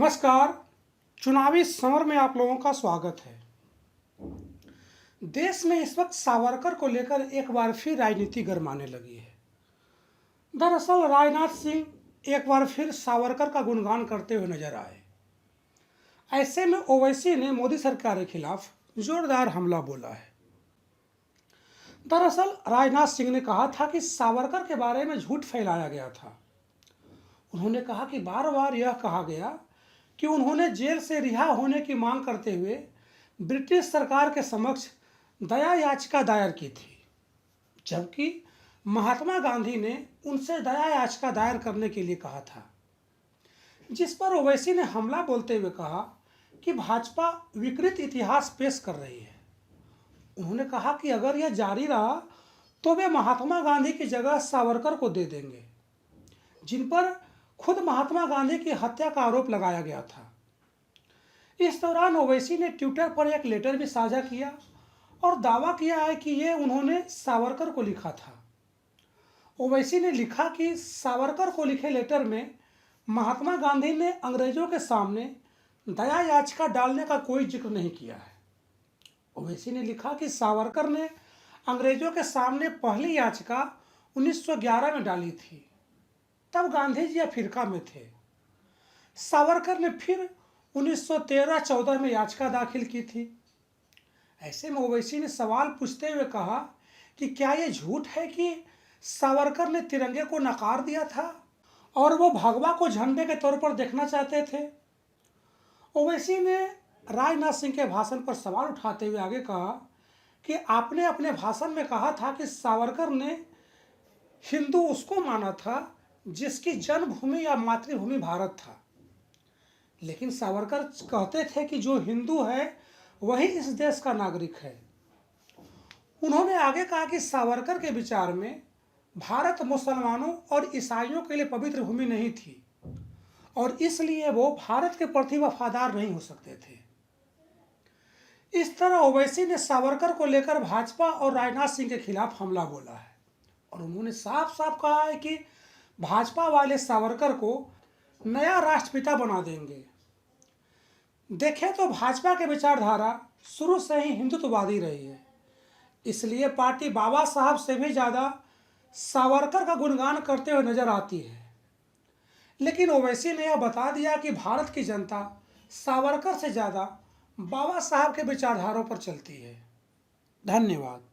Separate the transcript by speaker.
Speaker 1: नमस्कार। चुनावी समर में आप लोगों का स्वागत है। देश में इस वक्त सावरकर को लेकर एक बार फिर राजनीति गरमाने लगी है। दरअसल राजनाथ सिंह एक बार फिर सावरकर का गुणगान करते हुए नजर आए। ऐसे में ओवैसी ने मोदी सरकार के खिलाफ जोरदार हमला बोला है। दरअसल राजनाथ सिंह ने कहा था कि सावरकर के बारे में झूठ फैलाया गया था। उन्होंने कहा कि बार बार यह कहा गया कि उन्होंने जेल से रिहा होने की मांग करते हुए ब्रिटिश सरकार के समक्ष दया याचिका दायर की थी, जबकि महात्मा गांधी ने उनसे दया याचिका दायर करने के लिए कहा था, जिस पर ओवैसी ने हमला बोलते हुए कहा कि भाजपा विकृत इतिहास पेश कर रही है। उन्होंने कहा कि अगर यह जारी रहा तो वे महात्मा गांधी की जगह सावरकर को दे देंगे, जिन पर खुद महात्मा गांधी की हत्या का आरोप लगाया गया था। इस दौरान ओवैसी ने ट्विटर पर एक लेटर भी साझा किया और दावा किया है कि ये उन्होंने सावरकर को लिखा था। ओवैसी ने लिखा कि सावरकर को लिखे लेटर में महात्मा गांधी ने अंग्रेजों के सामने दया याचिका डालने का कोई जिक्र नहीं किया है। ओवैसी ने लिखा कि सावरकर ने अंग्रेजों के सामने पहली याचिका 1911 में डाली थी, तब गांधी जी अफ्रीका में थे। सावरकर ने फिर 1913-14 में याचिका दाखिल की थी। ऐसे में ओवैसी ने सवाल पूछते हुए कहा कि क्या यह झूठ है कि सावरकर ने तिरंगे को नकार दिया था और वो भगवा को झंडे के तौर पर देखना चाहते थे। ओवैसी ने राजनाथ सिंह के भाषण पर सवाल उठाते हुए आगे कहा कि आपने अपने भाषण में कहा था कि सावरकर ने हिंदू उसको माना था जिसकी जन्मभूमि या मातृभूमि भारत था, लेकिन सावरकर कहते थे कि जो हिंदू है वही इस देश का नागरिक है। उन्होंने आगे कहा कि सावरकर के विचार में भारत मुसलमानों और ईसाइयों के लिए पवित्र भूमि नहीं थी और इसलिए वो भारत के प्रति वफादार नहीं हो सकते थे। इस तरह ओवैसी ने सावरकर को लेकर भाजपा और राजनाथ सिंह के खिलाफ हमला बोला है और उन्होंने साफ साफ कहा है कि भाजपा वाले सावरकर को नया राष्ट्रपिता बना देंगे। देखें तो भाजपा की विचारधारा शुरू से ही हिंदुत्ववादी रही है, इसलिए पार्टी बाबा साहब से भी ज़्यादा सावरकर का गुणगान करते हुए नजर आती है। लेकिन ओवैसी ने यह बता दिया कि भारत की जनता सावरकर से ज़्यादा बाबा साहब के विचारधारों पर चलती है। धन्यवाद।